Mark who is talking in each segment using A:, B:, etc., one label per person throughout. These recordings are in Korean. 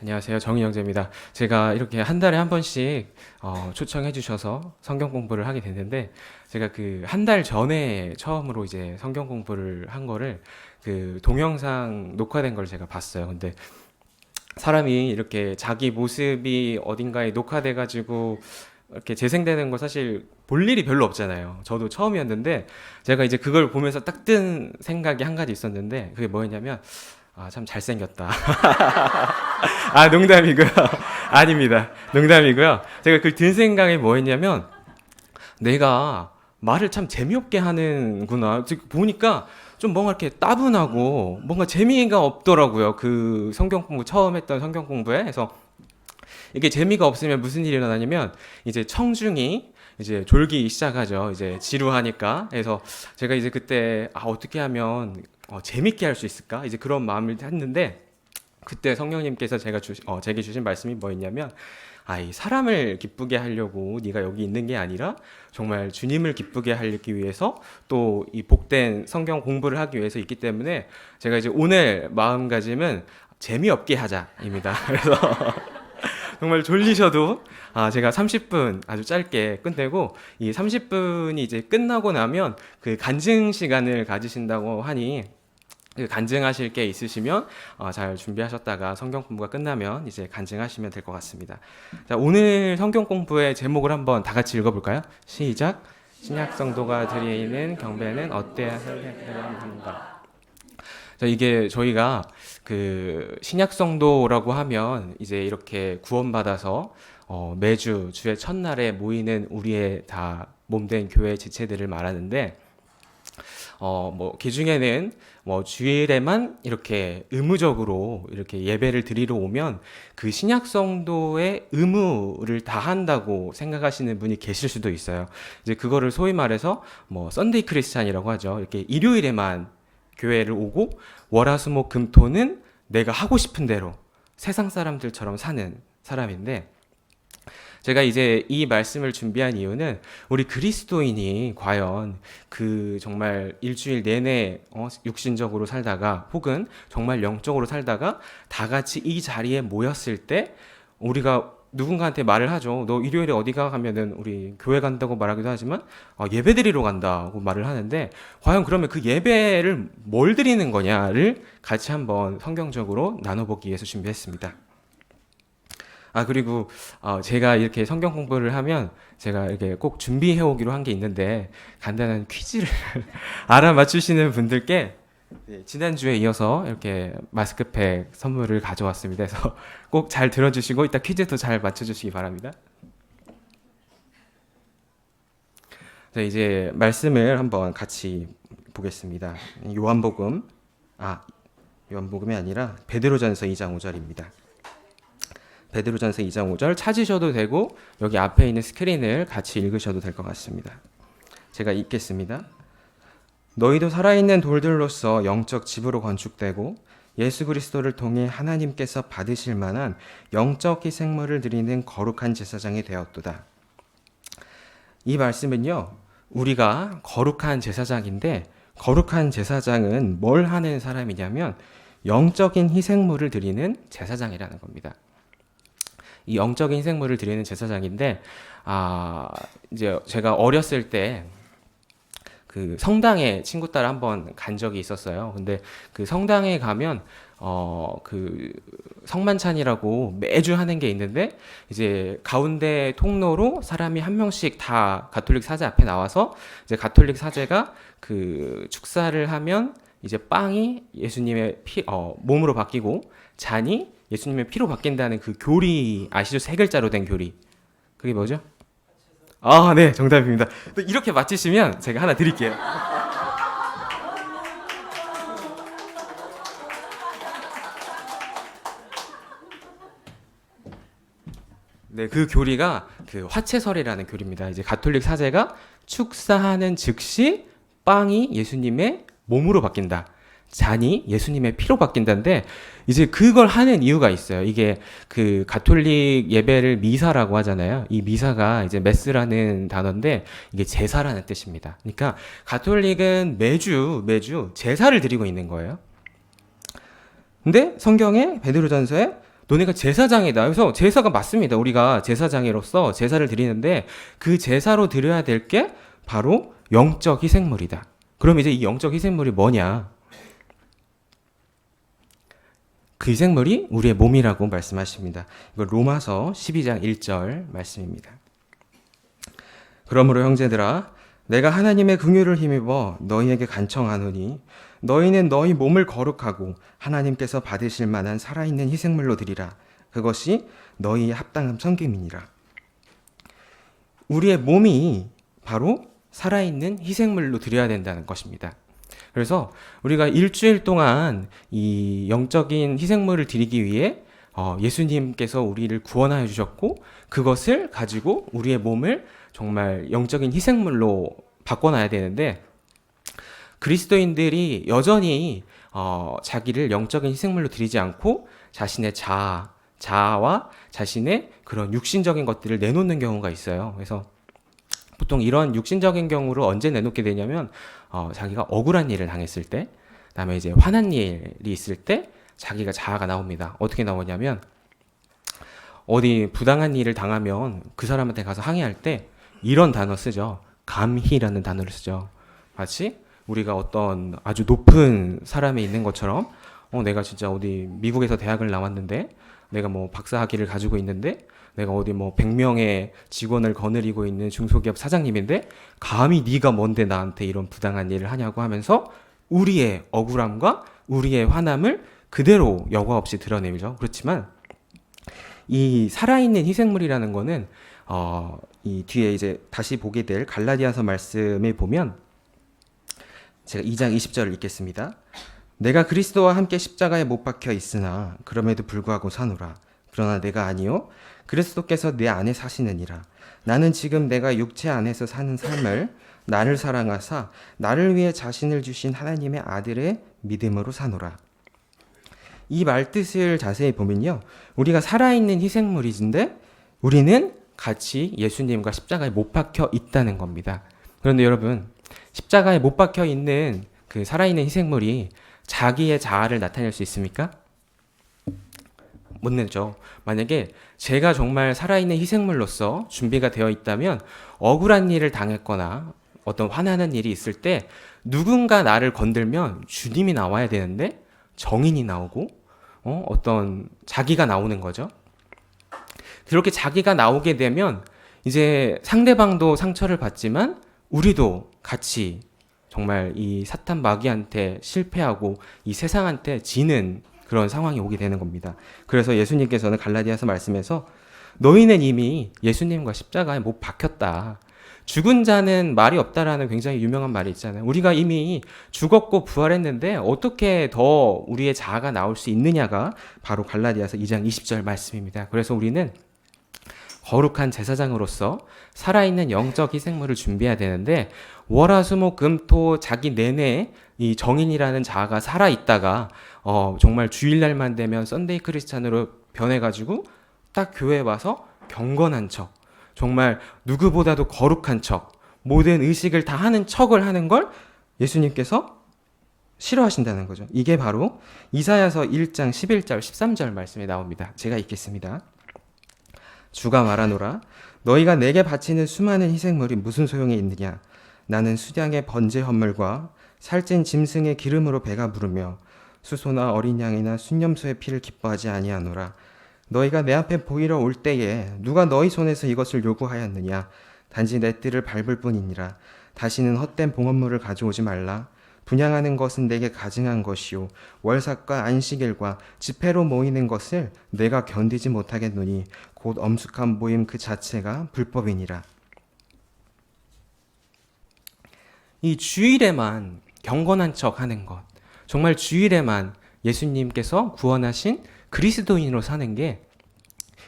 A: 안녕하세요. 정의영재입니다. 제가 이렇게 한 달에 한 번씩 초청해 주셔서 성경 공부를 하게 됐는데, 제가 그 한 달 전에 처음으로 이제 성경 공부를 한 거를 그 동영상 녹화된 걸 제가 봤어요. 근데 사람이 이렇게 자기 모습이 어딘가에 녹화돼 가지고 이렇게 재생되는 거 사실 볼 일이 별로 없잖아요. 저도 처음이었는데 제가 이제 그걸 보면서 딱 든 생각이 한 가지 있었는데, 그게 뭐였냐면, 아, 참 잘생겼다. 아, 농담이고요. 아닙니다. 농담이고요. 제가 그 든 생각이 뭐였냐면, 내가 말을 참 재미없게 하는구나. 지금 보니까 좀 뭔가 이렇게 따분하고 뭔가 재미가 없더라고요. 그 성경 공부, 처음 했던 성경 공부에. 그래서 이게 재미가 없으면 무슨 일이 일어나냐면, 이제 청중이 이제 졸기 시작하죠. 이제 지루하니까. 그래서 제가 이제 그때, 아, 어떻게 하면 재밌게 할 수 있을까? 이제 그런 마음을 했는데, 그때 성령님께서 제게 주신 말씀이 뭐였냐면, 아, 이 사람을 기쁘게 하려고 네가 여기 있는 게 아니라 정말 주님을 기쁘게 하기 위해서, 또 이 복된 성경 공부를 하기 위해서 있기 때문에, 제가 이제 오늘 마음가짐은 재미없게 하자입니다. 그래서 정말 졸리셔도, 아, 제가 30분 아주 짧게 끝내고, 이 30분이 이제 끝나고 나면 그 간증 시간을 가지신다고 하니, 그 간증하실 게 있으시면 잘 준비하셨다가 성경 공부가 끝나면 이제 간증하시면 될 것 같습니다. 자, 오늘 성경 공부의 제목을 한번 다 같이 읽어볼까요? 시작. 신약 성도가 드리는 경배는 어때야 하는가? 자, 이게 저희가 그 신약 성도라고 하면 이제 이렇게 구원받아서 매주 주의 첫날에 모이는 우리의 다 몸된 교회 지체들을 말하는데, 뭐, 그 중에는 뭐, 주일에만 이렇게 의무적으로 이렇게 예배를 드리러 오면 그 신약성도의 의무를 다 한다고 생각하시는 분이 계실 수도 있어요. 이제 그거를 소위 말해서 뭐, 썬데이 크리스찬이라고 하죠. 이렇게 일요일에만 교회를 오고 월화수목금토는 내가 하고 싶은 대로 세상 사람들처럼 사는 사람인데, 제가 이제 이 말씀을 준비한 이유는 우리 그리스도인이 과연 그 정말 일주일 내내 육신적으로 살다가 혹은 정말 영적으로 살다가 다 같이 이 자리에 모였을 때 우리가 누군가한테 말을 하죠. 너 일요일에 어디가 하면은 우리 교회 간다고 말하기도 하지만 예배 드리러 간다고 말을 하는데, 과연 그러면 그 예배를 뭘 드리는 거냐를 같이 한번 성경적으로 나눠보기 위해서 준비했습니다. 아, 그리고 제가 이렇게 성경 공부를 하면 제가 이렇게 꼭 준비해 오기로 한 게 있는데, 간단한 퀴즈를 알아맞추시는 분들께 지난주에 이어서 이렇게 마스크팩 선물을 가져왔습니다. 그래서 꼭 잘 들어주시고 이따 퀴즈도 잘 맞춰주시기 바랍니다. 자, 이제 말씀을 한번 같이 보겠습니다. 요한복음, 아, 요한복음이 아니라 베드로전서 2장 5절입니다. 베드로전서 2장 5절 찾으셔도 되고 여기 앞에 있는 스크린을 같이 읽으셔도 될 것 같습니다. 제가 읽겠습니다. 너희도 살아있는 돌들로서 영적 집으로 건축되고 예수 그리스도를 통해 하나님께서 받으실 만한 영적 희생물을 드리는 거룩한 제사장이 되었도다. 이 말씀은요, 우리가 거룩한 제사장인데, 거룩한 제사장은 뭘 하는 사람이냐면 영적인 희생물을 드리는 제사장이라는 겁니다. 이 영적인 희생물을 드리는 제사장인데, 이제 제가 어렸을 때 그 성당에 친구 따라 한번 간 적이 있었어요. 근데 그 성당에 가면 그 성만찬이라고 매주 하는 게 있는데, 이제 가운데 통로로 사람이 한 명씩 다 가톨릭 사제 앞에 나와서 이제 가톨릭 사제가 그 축사를 하면 이제 빵이 예수님의 몸으로 바뀌고 잔이 예수님의 피로 바뀐다는 그 교리 아시죠? 세 글자로 된 교리. 그게 뭐죠? 아, 네, 정답입니다. 또 이렇게 맞히시면 제가 하나 드릴게요. 네, 그 교리가 그 화채설이라는 교리입니다. 이제 가톨릭 사제가 축사하는 즉시 빵이 예수님의 몸으로 바뀐다. 잔이 예수님의 피로 바뀐다는데, 이제 그걸 하는 이유가 있어요. 이게 그 가톨릭 예배를 미사라고 하잖아요. 이 미사가 이제 메스라는 단어인데 이게 제사라는 뜻입니다. 그러니까 가톨릭은 매주 제사를 드리고 있는 거예요. 근데 성경에 베드로전서에 너네가 제사장이다. 그래서 제사가 맞습니다. 우리가 제사장으로서 제사를 드리는데 그 제사로 드려야 될 게 바로 영적 희생물이다. 그럼 이제 이 영적 희생물이 뭐냐? 그 희생물이 우리의 몸이라고 말씀하십니다. 이거 로마서 12장 1절 말씀입니다. 그러므로 형제들아 내가 하나님의 긍휼을 힘입어 너희에게 간청하노니 너희는 너희 몸을 거룩하고 하나님께서 받으실 만한 살아있는 희생물로 드리라. 그것이 너희의 합당한 섬김이니라. 우리의 몸이 바로 살아있는 희생물로 드려야 된다는 것입니다. 그래서 우리가 일주일 동안 이 영적인 희생물을 드리기 위해 예수님께서 우리를 구원하여 주셨고 그것을 가지고 우리의 몸을 정말 영적인 희생물로 바꿔놔야 되는데 그리스도인들이 여전히 자기를 영적인 희생물로 드리지 않고 자신의 자아와 자신의 그런 육신적인 것들을 내놓는 경우가 있어요. 그래서 보통 이런 육신적인 경우를 언제 내놓게 되냐면 자기가 억울한 일을 당했을 때, 그다음에 이제 화난 일이 있을 때 자기가 자아가 나옵니다. 어떻게 나오냐면 어디 부당한 일을 당하면 그 사람한테 가서 항의할 때 이런 단어 쓰죠. 감희라는 단어를 쓰죠. 마치 우리가 어떤 아주 높은 사람에 있는 것처럼 내가 진짜 어디 미국에서 대학을 나왔는데 내가 뭐 박사학위를 가지고 있는데 내가 어디 뭐 100명의 직원을 거느리고 있는 중소기업 사장님인데 감히 네가 뭔데 나한테 이런 부당한 일을 하냐고 하면서 우리의 억울함과 우리의 화남을 그대로 여과 없이 드러내죠. 그렇지만 이 살아있는 희생물이라는 거는 이 뒤에 이제 다시 보게 될 갈라디아서 말씀에 보면 제가 2장 20절을 읽겠습니다. 내가 그리스도와 함께 십자가에 못 박혀 있으나 그럼에도 불구하고 사노라. 그러나 내가 아니요 그리스도께서 내 안에 사시느니라. 나는 지금 내가 육체 안에서 사는 삶을 나를 사랑하사 나를 위해 자신을 주신 하나님의 아들의 믿음으로 사노라. 이 말뜻을 자세히 보면요. 우리가 살아있는 희생물이진데 우리는 같이 예수님과 십자가에 못 박혀 있다는 겁니다. 그런데 여러분 십자가에 못 박혀 있는 그 살아있는 희생물이 자기의 자아를 나타낼 수 있습니까? 못 내죠. 만약에 제가 정말 살아있는 희생물로서 준비가 되어 있다면 억울한 일을 당했거나 어떤 화나는 일이 있을 때 누군가 나를 건들면 주님이 나와야 되는데 정인이 나오고 어떤 자기가 나오는 거죠. 그렇게 자기가 나오게 되면 이제 상대방도 상처를 받지만 우리도 같이 정말 이 사탄 마귀한테 실패하고 이 세상한테 지는 그런 상황이 오게 되는 겁니다. 그래서 예수님께서는 갈라디아서 말씀에서 너희는 이미 예수님과 십자가에 못 박혔다. 죽은 자는 말이 없다라는 굉장히 유명한 말이 있잖아요. 우리가 이미 죽었고 부활했는데 어떻게 더 우리의 자아가 나올 수 있느냐가 바로 갈라디아서 2장 20절 말씀입니다. 그래서 우리는 거룩한 제사장으로서 살아있는 영적 희생물을 준비해야 되는데 월화수목금토 자기 내내 이 정인이라는 자아가 살아있다가 정말 주일날만 되면 썬데이 크리스찬으로 변해가지고 딱 교회에 와서 경건한 척, 정말 누구보다도 거룩한 척, 모든 의식을 다 하는 척을 하는 걸 예수님께서 싫어하신다는 거죠. 이게 바로 이사야서 1장 11절 13절 말씀에 나옵니다. 제가 읽겠습니다. 주가 말하노라 너희가 내게 바치는 수많은 희생물이 무슨 소용이 있느냐 나는 수량의 번제 헌물과 살찐 짐승의 기름으로 배가 부르며 수소나 어린 양이나 순념소의 피를 기뻐하지 아니하노라 너희가 내 앞에 보이러 올 때에 누가 너희 손에서 이것을 요구하였느냐 단지 내 뜰을 밟을 뿐이니라 다시는 헛된 봉헌물을 가져오지 말라 분향하는 것은 내게 가증한 것이요 월삭과 안식일과 집회로 모이는 것을 내가 견디지 못하겠노니 곧 엄숙한 모임 그 자체가 불법이니라. 이 주일에만 경건한 척 하는 것, 정말 주일에만 예수님께서 구원하신 그리스도인으로 사는 게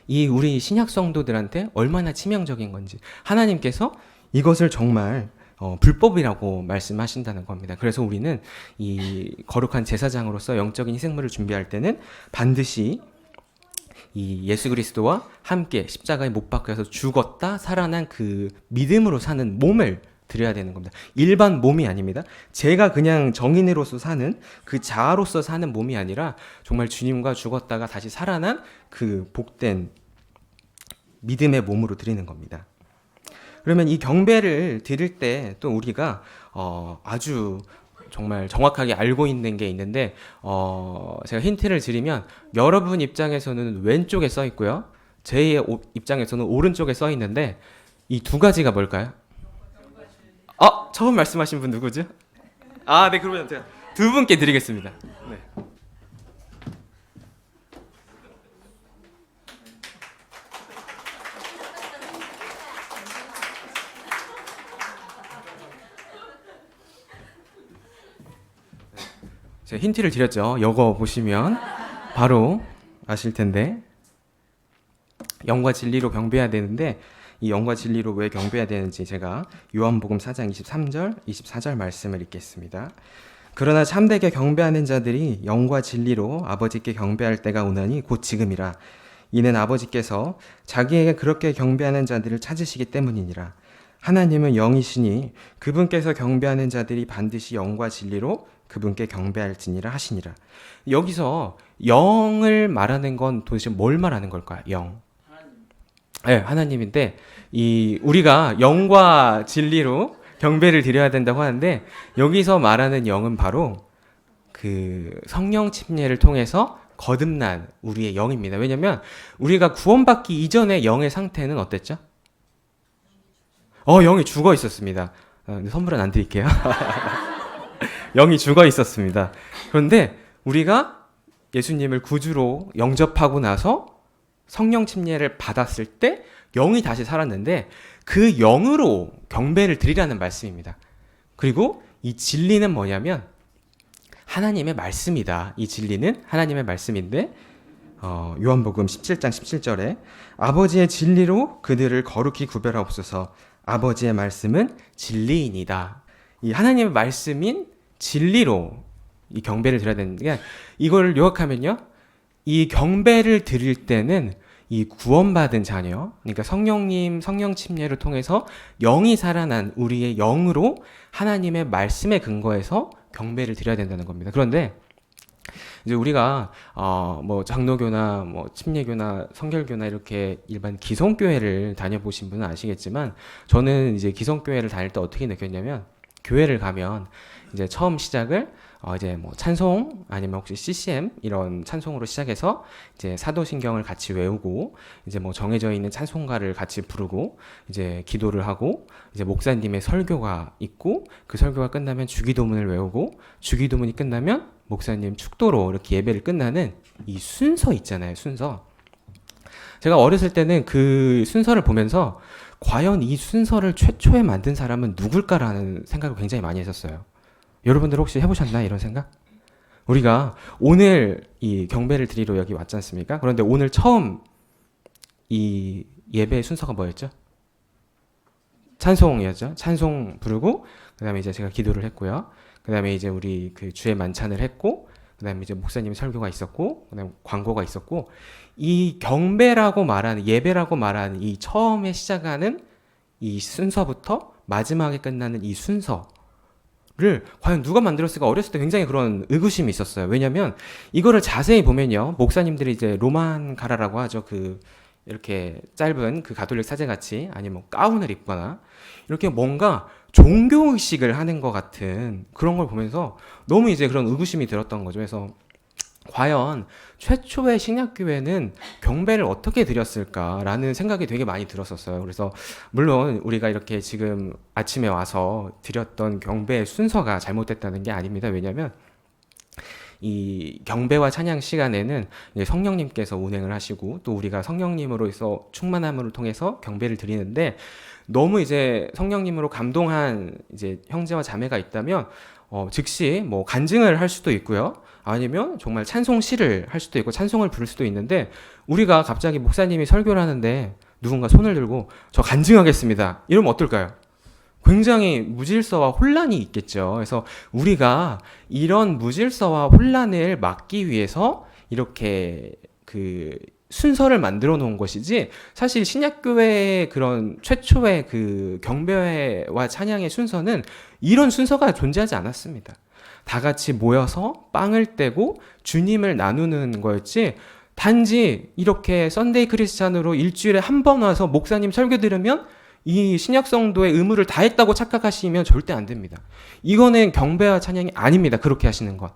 A: 이 우리 신약 성도들한테 얼마나 치명적인 건지 하나님께서 이것을 정말 불법이라고 말씀하신다는 겁니다. 그래서 우리는 이 거룩한 제사장으로서 영적인 희생물을 준비할 때는 반드시 이 예수 그리스도와 함께 십자가에 못 박혀서 죽었다 살아난 그 믿음으로 사는 몸을 드려야 되는 겁니다. 일반 몸이 아닙니다. 제가 그냥 정인으로서 사는 그 자아로서 사는 몸이 아니라 정말 주님과 죽었다가 다시 살아난 그 복된 믿음의 몸으로 드리는 겁니다. 그러면 이 경배를 드릴 때 또 우리가 아주 정말 정확하게 알고 있는 게 있는데 제가 힌트를 드리면 여러분 입장에서는 왼쪽에 써 있고요. 제 입장에서는 오른쪽에 써 있는데 이 두 가지가 뭘까요? 처음 말씀하신 분 누구죠? 네, 그러면 제가 두 분께 드리겠습니다. 네. 제가 힌트를 드렸죠. 이거 보시면 바로 아실 텐데 영과 진리로 경배해야 되는데 이 영과 진리로 왜 경배해야 되는지 제가 요한복음 4장 23절, 24절 말씀을 읽겠습니다. 그러나 참되게 경배하는 자들이 영과 진리로 아버지께 경배할 때가 오나니 곧 지금이라. 이는 아버지께서 자기에게 그렇게 경배하는 자들을 찾으시기 때문이니라. 하나님은 영이시니 그분께서 경배하는 자들이 반드시 영과 진리로 그분께 경배할지니라 하시니라. 여기서 영을 말하는 건 도대체 뭘 말하는 걸까요? 영. 네, 하나님인데 우리가 영과 진리로 경배를 드려야 된다고 하는데 여기서 말하는 영은 바로 그 성령 침례를 통해서 거듭난 우리의 영입니다. 왜냐하면 우리가 구원받기 이전의 영의 상태는 어땠죠? 영이 죽어 있었습니다. 선물은 안 드릴게요. 영이 죽어 있었습니다. 그런데 우리가 예수님을 구주로 영접하고 나서 성령 침례를 받았을 때 영이 다시 살았는데 그 영으로 경배를 드리라는 말씀입니다. 그리고 이 진리는 뭐냐면 하나님의 말씀이다. 이 진리는 하나님의 말씀인데 요한복음 17장 17절에 아버지의 진리로 그들을 거룩히 구별하옵소서. 아버지의 말씀은 진리이니다. 이 하나님의 말씀인 진리로 이 경배를 드려야 되는데 이걸 요약하면요. 이 경배를 드릴 때는 이 구원받은 자녀, 그러니까 성령 침례를 통해서 영이 살아난 우리의 영으로 하나님의 말씀에 근거해서 경배를 드려야 된다는 겁니다. 그런데 이제 우리가 뭐 장로교나 뭐 침례교나 성결교나 이렇게 일반 기성교회를 다녀보신 분은 아시겠지만 저는 이제 기성교회를 다닐 때 어떻게 느꼈냐면 교회를 가면 이제 처음 시작을 이제 뭐 찬송 아니면 혹시 CCM 이런 찬송으로 시작해서 이제 사도신경을 같이 외우고 이제 뭐 정해져 있는 찬송가를 같이 부르고 이제 기도를 하고 이제 목사님의 설교가 있고 그 설교가 끝나면 주기도문을 외우고 주기도문이 끝나면 목사님 축도로 이렇게 예배를 끝나는 이 순서 있잖아요. 순서. 제가 어렸을 때는 그 순서를 보면서 과연 이 순서를 최초에 만든 사람은 누굴까라는 생각을 굉장히 많이 했었어요. 여러분들 혹시 해보셨나요? 이런 생각? 우리가 오늘 이 경배를 드리러 여기 왔지 않습니까? 그런데 오늘 처음 이 예배의 순서가 뭐였죠? 찬송이었죠. 찬송 부르고 그 다음에 이제 제가 기도를 했고요. 그 다음에 이제 우리 그 주의 만찬을 했고 그 다음에 이제 목사님 설교가 있었고 그 다음에 광고가 있었고 이 경배라고 말하는 예배라고 말하는 이 처음에 시작하는 이 순서부터 마지막에 끝나는 이 순서 를 과연 누가 만들었을까 어렸을 때 굉장히 그런 의구심이 있었어요. 왜냐면 이거를 자세히 보면요. 목사님들이 이제 로만 가라라고 하죠. 그 이렇게 짧은 그 가톨릭 사제같이 아니면 뭐 가운을 입거나 이렇게 뭔가 종교의식을 하는 것 같은 그런 걸 보면서 너무 이제 그런 의구심이 들었던 거죠. 그래서 과연 최초의 신약교회는 경배를 어떻게 드렸을까라는 생각이 되게 많이 들었었어요. 그래서 물론 우리가 이렇게 지금 아침에 와서 드렸던 경배의 순서가 잘못됐다는 게 아닙니다. 왜냐하면 이 경배와 찬양 시간에는 이제 성령님께서 운행을 하시고 또 우리가 성령님으로서 충만함을 통해서 경배를 드리는데 너무 이제 성령님으로 감동한 이제 형제와 자매가 있다면 즉시 뭐 간증을 할 수도 있고요. 아니면 정말 찬송시를 할 수도 있고 찬송을 부를 수도 있는데 우리가 갑자기 목사님이 설교를 하는데 누군가 손을 들고 저 간증하겠습니다. 이러면 어떨까요? 굉장히 무질서와 혼란이 있겠죠. 그래서 우리가 이런 무질서와 혼란을 막기 위해서 이렇게 그 순서를 만들어 놓은 것이지, 사실 신약교회의 그런 최초의 그 경배와 찬양의 순서는 이런 순서가 존재하지 않았습니다. 다 같이 모여서 빵을 떼고 주님을 나누는 거였지, 단지 이렇게 썬데이 크리스찬으로 일주일에 한 번 와서 목사님 설교 들으면 이 신약 성도의 의무를 다 했다고 착각하시면 절대 안 됩니다. 이거는 경배와 찬양이 아닙니다. 그렇게 하시는 건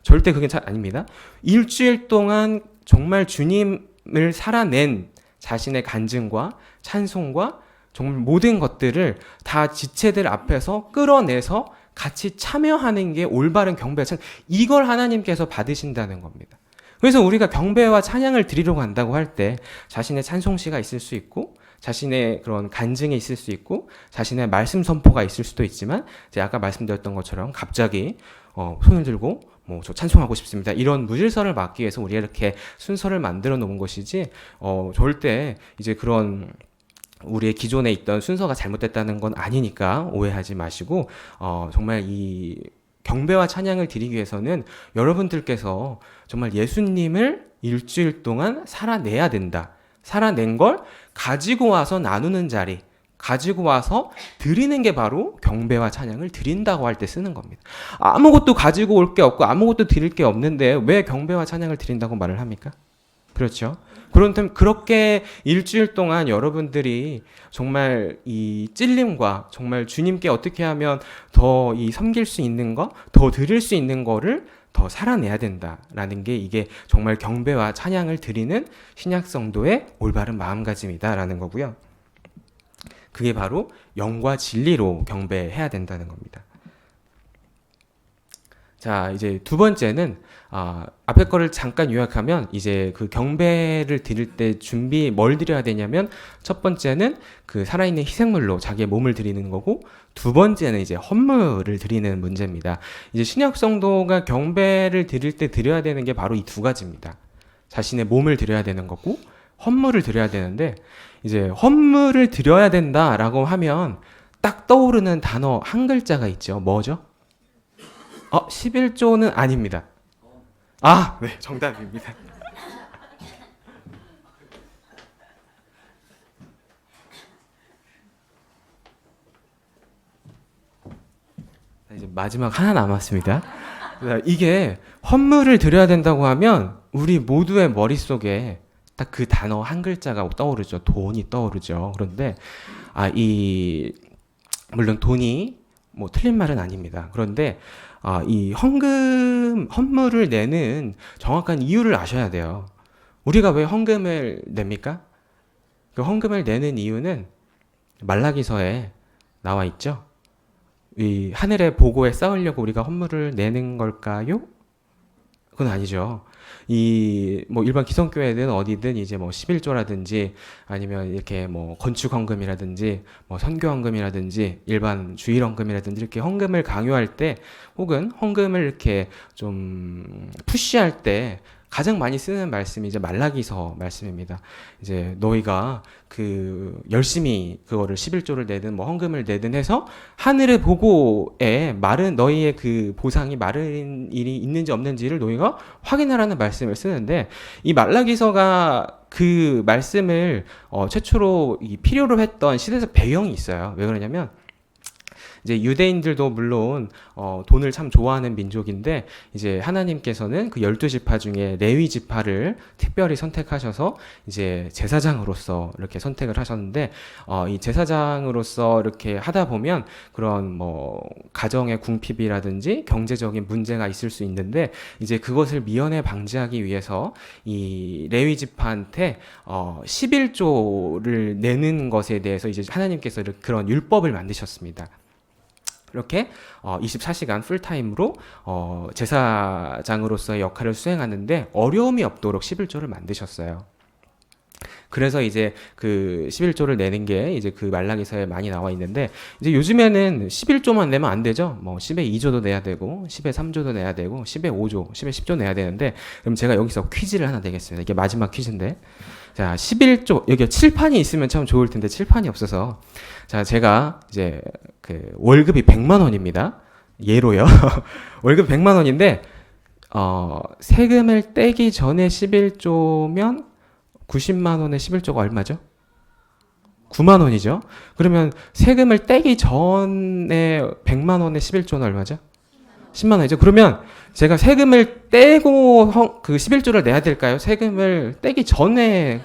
A: 절대 그게 아닙니다. 일주일 동안 정말 주님을 살아낸 자신의 간증과 찬송과 정말 모든 것들을 다 지체들 앞에서 끌어내서 같이 참여하는 게 올바른 경배와 찬양, 이걸 하나님께서 받으신다는 겁니다. 그래서 우리가 경배와 찬양을 드리려고 한다고 할 때 자신의 찬송시가 있을 수 있고, 자신의 그런 간증이 있을 수 있고, 자신의 말씀 선포가 있을 수도 있지만, 제가 아까 말씀드렸던 것처럼 갑자기 손을 들고 저 찬송하고 싶습니다, 이런 무질서를 막기 위해서 우리가 이렇게 순서를 만들어 놓은 것이지, 절대 이제 그런 우리의 기존에 있던 순서가 잘못됐다는 건 아니니까 오해하지 마시고, 정말 이 경배와 찬양을 드리기 위해서는 여러분들께서 정말 예수님을 일주일 동안 살아내야 된다. 살아낸 걸 가지고 와서 나누는 자리, 가지고 와서 드리는 게 바로 경배와 찬양을 드린다고 할 때 쓰는 겁니다. 아무것도 가지고 올 게 없고 아무것도 드릴 게 없는데 왜 경배와 찬양을 드린다고 말을 합니까? 그렇죠. 그렇다면 그렇게 일주일 동안 여러분들이 정말 이 찔림과 정말 주님께 어떻게 하면 더 이 섬길 수 있는 거, 더 드릴 수 있는 거를 더 살아내야 된다라는 게, 이게 정말 경배와 찬양을 드리는 신약 성도의 올바른 마음가짐이다라는 거고요. 그게 바로 영과 진리로 경배해야 된다는 겁니다. 자, 이제 두 번째는 앞에 거를 잠깐 요약하면, 이제 그 경배를 드릴 때 준비 뭘 드려야 되냐면, 첫 번째는 그 살아있는 희생물로 자기의 몸을 드리는 거고, 두 번째는 이제 헌물을 드리는 문제입니다. 이제 신약 성도가 경배를 드릴 때 드려야 되는 게 바로 이 두 가지입니다. 자신의 몸을 드려야 되는 거고 헌물을 드려야 되는데, 이제 헌물을 드려야 된다라고 하면 딱 떠오르는 단어 한 글자가 있죠. 뭐죠? 11조는 아닙니다. 네, 정답입니다. 이제 마지막 하나 남았습니다. 이게 헌물을 드려야 된다고 하면 우리 모두의 머릿속에 딱 그 단어 한 글자가 떠오르죠. 돈이 떠오르죠. 그런데 물론 돈이 틀린 말은 아닙니다. 그런데 이 헌물을 내는 정확한 이유를 아셔야 돼요. 우리가 왜 헌금을 냅니까? 그 헌금을 내는 이유는 말라기서에 나와 있죠. 이 하늘의 보고에 쌓으려고 우리가 헌물을 내는 걸까요? 그건 아니죠. 일반 기성교회든 어디든 이제 11조라든지 아니면 이렇게 건축 헌금이라든지 선교 헌금이라든지 일반 주일 헌금이라든지 이렇게 헌금을 강요할 때, 혹은 헌금을 이렇게 좀 푸시할 때 가장 많이 쓰는 말씀이 이제 말라기서 말씀입니다. 이제 너희가 열심히 그거를 11조를 내든 헌금을 내든 해서 하늘의 보고에 너희의 그 보상이 마른 일이 있는지 없는지를 너희가 확인하라는 말씀을 쓰는데, 이 말라기서가 그 말씀을 최초로 필요로 했던 시대적 배경이 있어요. 왜 그러냐면, 이제 유대인들도 물론 돈을 참 좋아하는 민족인데, 이제 하나님께서는 그 12지파 중에 레위 지파를 특별히 선택하셔서 이제 제사장으로서 이렇게 선택을 하셨는데, 이 제사장으로서 이렇게 하다 보면 그런 가정의 궁핍이라든지 경제적인 문제가 있을 수 있는데, 이제 그것을 미연에 방지하기 위해서 이 레위 지파한테 11조를 내는 것에 대해서 이제 하나님께서 그런 율법을 만드셨습니다. 이렇게 24시간 풀타임으로 제사장으로서의 역할을 수행하는데 어려움이 없도록 11조를 만드셨어요. 그래서 이제 그 11조를 내는 게 이제 그 말라기서에 많이 나와 있는데, 이제 요즘에는 11조만 내면 안 되죠. 10의 2조도 내야 되고 10의 3조도 내야 되고 10의 5조, 10의 10조 내야 되는데, 그럼 제가 여기서 퀴즈를 하나 내겠습니다. 이게 마지막 퀴즈인데, 자, 11조, 여기 칠판이 있으면 참 좋을 텐데 칠판이 없어서, 자, 제가 이제 그 월급이 100만 원입니다. 예로요. 월급 100만 원인데 세금을 떼기 전에 11조면 90만 원의 11조가 얼마죠? 9만 원이죠. 그러면 세금을 떼기 전에 100만 원의 11조는 얼마죠? 10만 원이죠. 그러면 제가 세금을 떼고 그 11조를 내야 될까요? 세금을 떼기 전에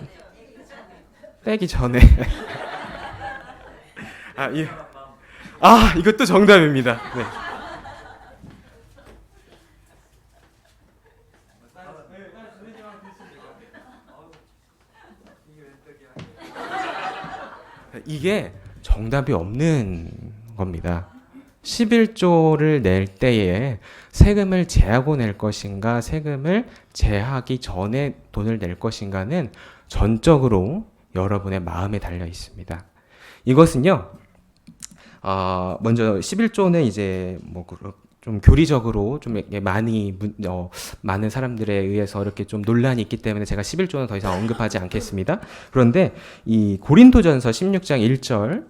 A: 이것도 정답입니다. 네. 이게 정답이 없는 겁니다. 11조를 낼 때에 세금을 제하고 낼 것인가, 세금을 제하기 전에 돈을 낼 것인가는 전적으로 여러분의 마음에 달려 있습니다. 이것은요, 먼저 11조는 이제 좀 교리적으로 좀 많은 사람들에 의해서 이렇게 좀 논란이 있기 때문에 제가 11조는 더 이상 언급하지 않겠습니다. 그런데 이 고린도전서 16장 1절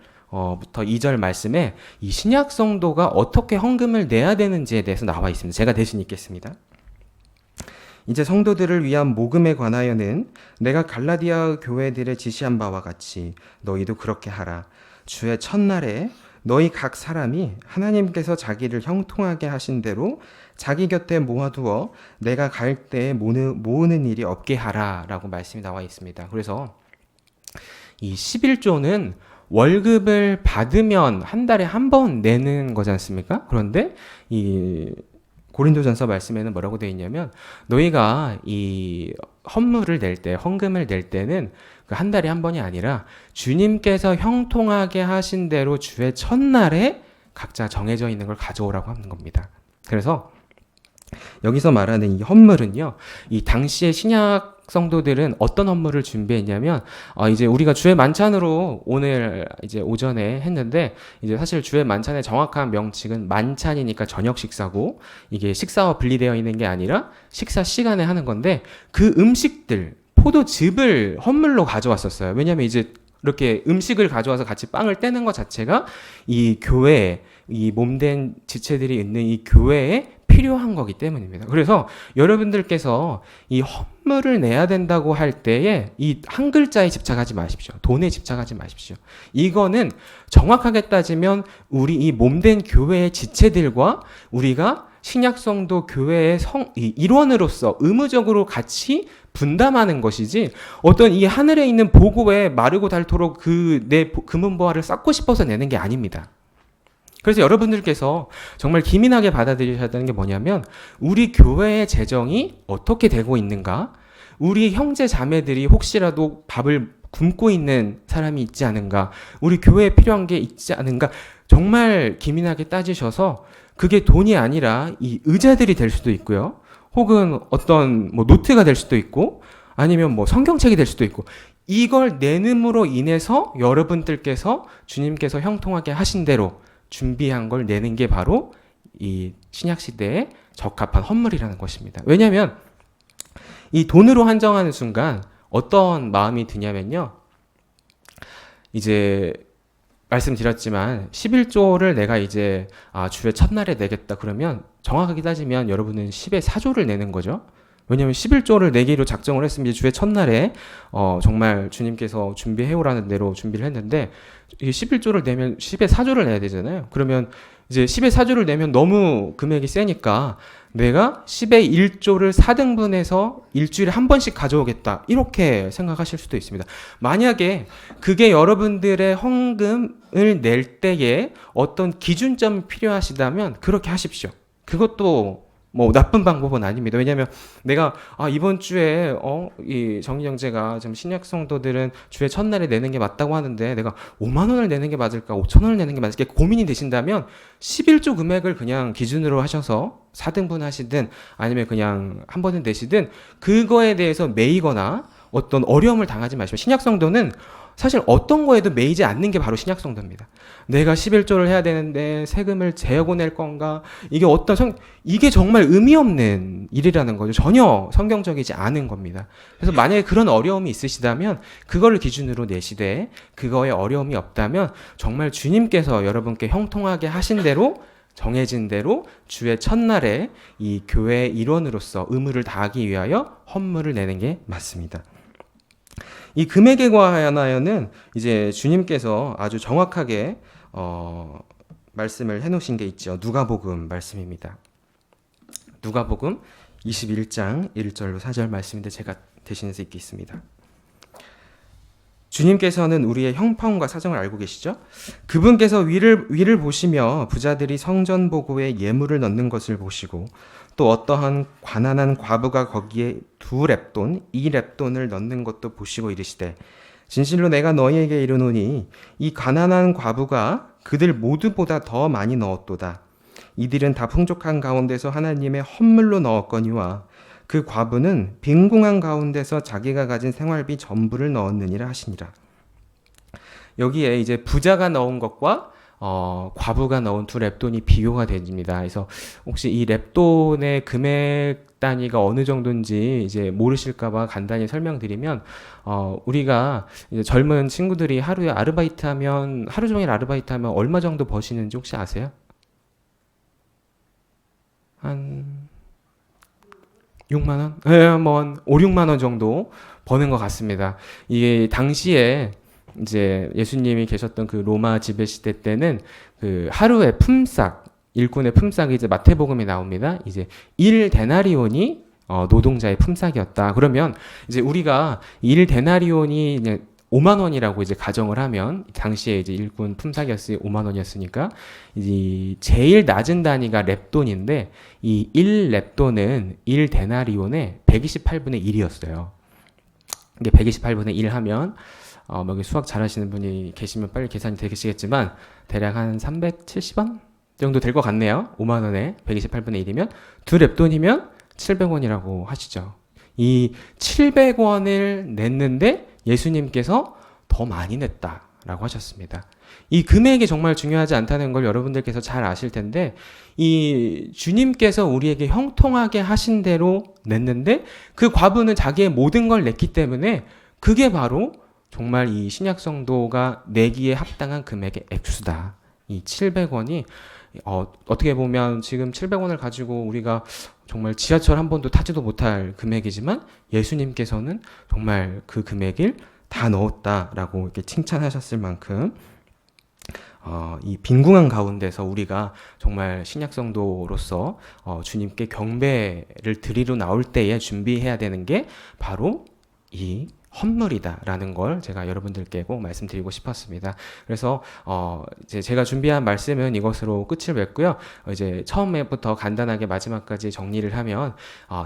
A: 부터 2절 말씀에 이 신약 성도가 어떻게 헌금을 내야 되는지에 대해서 나와 있습니다. 제가 대신 읽겠습니다. 이제 성도들을 위한 모금에 관하여는 내가 갈라디아 교회들의 지시한 바와 같이 너희도 그렇게 하라. 주의 첫날에 너희 각 사람이 하나님께서 자기를 형통하게 하신 대로 자기 곁에 모아두어 내가 갈 때에 모으는 일이 없게 하라 라고 말씀이 나와 있습니다. 그래서 이 11조는 월급을 받으면 한 달에 한 번 내는 거지 않습니까? 그런데 이 고린도전서 말씀에는 뭐라고 되어 있냐면 너희가 이 헌물을 낼 때, 헌금을 낼 때는 그 한 달에 한 번이 아니라 주님께서 형통하게 하신 대로 주의 첫날에 각자 정해져 있는 걸 가져오라고 하는 겁니다. 그래서 여기서 말하는 이 헌물은요, 이 당시의 신약 성도들은 어떤 헌물을 준비했냐면, 이제 우리가 주의 만찬으로 오늘 이제 오전에 했는데, 이제 사실 주의 만찬의 정확한 명칭은 만찬이니까 저녁 식사고, 이게 식사와 분리되어 있는 게 아니라 식사 시간에 하는 건데, 그 음식들, 포도즙을 헌물로 가져왔었어요. 왜냐면 이제 이렇게 음식을 가져와서 같이 빵을 떼는 것 자체가 이 교회에, 이 몸된 지체들이 있는 이 교회에 필요한 거기 때문입니다. 그래서 여러분들께서 이 헌물을 내야 된다고 할 때에 이 한 글자에 집착하지 마십시오. 돈에 집착하지 마십시오. 이거는 정확하게 따지면 우리 이 몸된 교회의 지체들과 우리가 신약성도 교회의 일원으로서 의무적으로 같이 분담하는 것이지, 어떤 이 하늘에 있는 보고에 마르고 닳도록 내 금은보화를 쌓고 싶어서 내는 게 아닙니다. 그래서 여러분들께서 정말 기민하게 받아들이셔야 되는 게 뭐냐면, 우리 교회의 재정이 어떻게 되고 있는가? 우리 형제 자매들이 혹시라도 밥을 굶고 있는 사람이 있지 않은가? 우리 교회에 필요한 게 있지 않은가? 정말 기민하게 따지셔서, 그게 돈이 아니라 이 의자들이 될 수도 있고요. 혹은 어떤 노트가 될 수도 있고, 아니면 성경책이 될 수도 있고, 이걸 내는으로 인해서 여러분들께서 주님께서 형통하게 하신 대로 준비한 걸 내는 게 바로 이 신약시대에 적합한 헌물이라는 것입니다. 왜냐하면 이 돈으로 한정하는 순간 어떤 마음이 드냐면요, 이제 말씀드렸지만 11조를 내가 이제 주의 첫날에 내겠다 그러면 정확하게 따지면 여러분은 10의 4조를 내는 거죠. 왜냐하면 11조를 내기로 작정을 했으면 주의 첫날에 정말 주님께서 준비해오라는 대로 준비를 했는데, 이 11조를 내면 10의 4조를 내야 되잖아요. 그러면 이제 10의 4조를 내면 너무 금액이 세니까 내가 10의 1조를 4등분해서 일주일에 한 번씩 가져오겠다, 이렇게 생각하실 수도 있습니다. 만약에 그게 여러분들의 헌금을 낼 때에 어떤 기준점이 필요하시다면 그렇게 하십시오. 그것도 나쁜 방법은 아닙니다. 왜냐하면 내가 이번 주에 이 정희 형제가 좀 신약 성도들은 주의 첫날에 내는 게 맞다고 하는데 내가 5만 원을 내는 게 맞을까, 5천 원을 내는 게 맞을까 고민이 되신다면 11조 금액을 그냥 기준으로 하셔서 4등분 하시든 아니면 그냥 한 번은 내시든 그거에 대해서 매이거나 어떤 어려움을 당하지 마시고, 신약 성도는 사실 어떤 거에도 매이지 않는 게 바로 신약 성도입니다. 내가 11조를 해야 되는데 세금을 제하고 낼 건가? 이게 정말 의미 없는 일이라는 거죠. 전혀 성경적이지 않은 겁니다. 그래서 만약에 그런 어려움이 있으시다면 그거를 기준으로 내시되, 그거에 어려움이 없다면 정말 주님께서 여러분께 형통하게 하신 대로, 정해진 대로 주의 첫날에 이 교회의 일원으로서 의무를 다하기 위하여 헌물을 내는 게 맞습니다. 이 금액에 관하여는 이제 주님께서 아주 정확하게 말씀을 해놓으신 게 있죠. 누가복음 말씀입니다. 누가복음 21장 1절로 4절 말씀인데 제가 대신해서 읽겠습니다. 주님께서는 우리의 형편과 사정을 알고 계시죠? 그분께서 위를 보시며 부자들이 성전 보고에 예물을 넣는 것을 보시고 또 어떠한 가난한 과부가 거기에 2렙돈, 2렙돈을 넣는 것도 보시고 이르시되 진실로 내가 너희에게 이르노니 이 가난한 과부가 그들 모두보다 더 많이 넣었도다. 이들은 다 풍족한 가운데서 하나님의 헌물로 넣었거니와 그 과부는 빈궁한 가운데서 자기가 가진 생활비 전부를 넣었느니라 하시니라. 여기에 이제 부자가 넣은 것과 과부가 넣은 2렙돈이 비교가 됩니다. 그래서 혹시 이 렙돈의 금액 단위가 어느 정도인지 이제 모르실까봐 간단히 설명드리면, 우리가 이제 젊은 친구들이 하루 종일 아르바이트하면 얼마 정도 버시는지 혹시 아세요? 한 6만 원? 네, 뭐 5, 6만 원 정도 버는 것 같습니다. 이게 당시에 이제 예수님이 계셨던 그 로마 지배 시대 때는 그 하루의 품삯, 일꾼의 품삯이 이제 마태복음에 나옵니다. 이제 1데나리온이 노동자의 품삯이었다. 그러면 이제 우리가 1데나리온이 이제 5만 원이라고 이제 가정을 하면, 당시에 이제 일꾼 품삯이었으니 5만 원이었으니까 이 제일 낮은 단위가 렙돈인데, 이 1렙돈은 1데나리온의 128분의 1이었어요. 이게 128분의 1 하면 여기 수학 잘하시는 분이 계시면 빨리 계산이 되시겠지만 대략 한 370원 정도 될 것 같네요. 5만 원에 128분의 1이면 2렙돈이면 700원이라고 하시죠. 이 700원을 냈는데 예수님께서 더 많이 냈다라고 하셨습니다. 이 금액이 정말 중요하지 않다는 걸 여러분들께서 잘 아실 텐데, 이 주님께서 우리에게 형통하게 하신 대로 냈는데 그 과부는 자기의 모든 걸 냈기 때문에 그게 바로 정말 이 신약 성도가 내기에 합당한 금액의 액수다. 이 700원이 어떻게 보면 지금 700원을 가지고 우리가 정말 지하철 한 번도 타지도 못할 금액이지만 예수님께서는 정말 그 금액을 다 넣었다라고 이렇게 칭찬하셨을 만큼 이 빈궁한 가운데서 우리가 정말 신약 성도로서 주님께 경배를 드리러 나올 때에 준비해야 되는 게 바로 이 헌물이다라는 걸 제가 여러분들께 꼭 말씀드리고 싶었습니다. 그래서 이제 제가 준비한 말씀은 이것으로 끝을 맺고요. 이제 처음에부터 간단하게 마지막까지 정리를 하면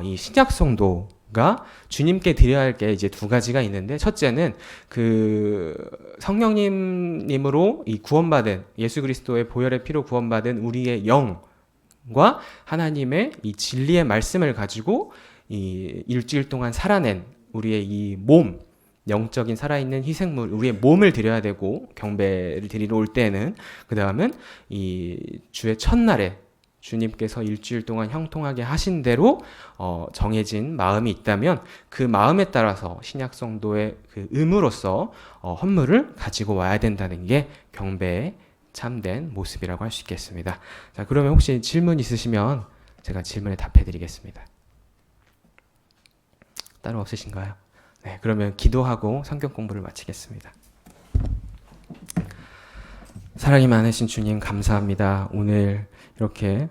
A: 이 신약 성도가 주님께 드려야 할 게 이제 2가지가 있는데, 첫째는 그 성령님으로 이 구원받은, 예수 그리스도의 보혈의 피로 구원받은 우리의 영과 하나님의 이 진리의 말씀을 가지고 이 일주일 동안 살아낸 우리의 이 몸, 영적인 살아있는 희생물, 우리의 몸을 드려야 되고, 경배를 드리러 올 때는, 그 다음은 이 주의 첫날에 주님께서 일주일 동안 형통하게 하신 대로 정해진 마음이 있다면 그 마음에 따라서 신약 성도의 그 의무로서 헌물을 가지고 와야 된다는 게 경배의 참된 모습이라고 할 수 있겠습니다. 자, 그러면 혹시 질문 있으시면 제가 질문에 답해 드리겠습니다. 따로 없으신가요? 네, 그러면 기도하고 성경 공부를 마치겠습니다. 사랑이 많으신 주님, 감사합니다. 오늘 이렇게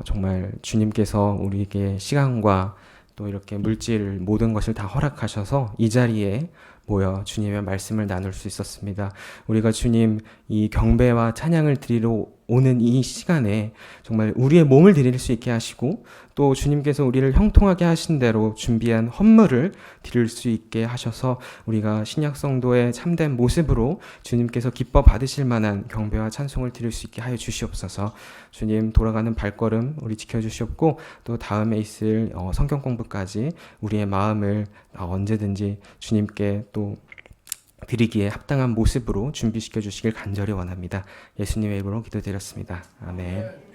A: 정말 주님께서 우리에게 시간과 또 이렇게 물질 모든 것을 다 허락하셔서 이 자리에 모여 주님의 말씀을 나눌 수 있었습니다. 우리가 주님 이 경배와 찬양을 드리러 오는 이 시간에 정말 우리의 몸을 드릴 수 있게 하시고, 또 주님께서 우리를 형통하게 하신 대로 준비한 헌물을 드릴 수 있게 하셔서 우리가 신약 성도의 참된 모습으로 주님께서 기뻐 받으실 만한 경배와 찬송을 드릴 수 있게 하여 주시옵소서. 주님, 돌아가는 발걸음 우리 지켜주시옵고, 또 다음에 있을 성경 공부까지 우리의 마음을 언제든지 주님께 또 드리기에 합당한 모습으로 준비시켜 주시길 간절히 원합니다. 예수님의 이름으로 기도드렸습니다. 아멘.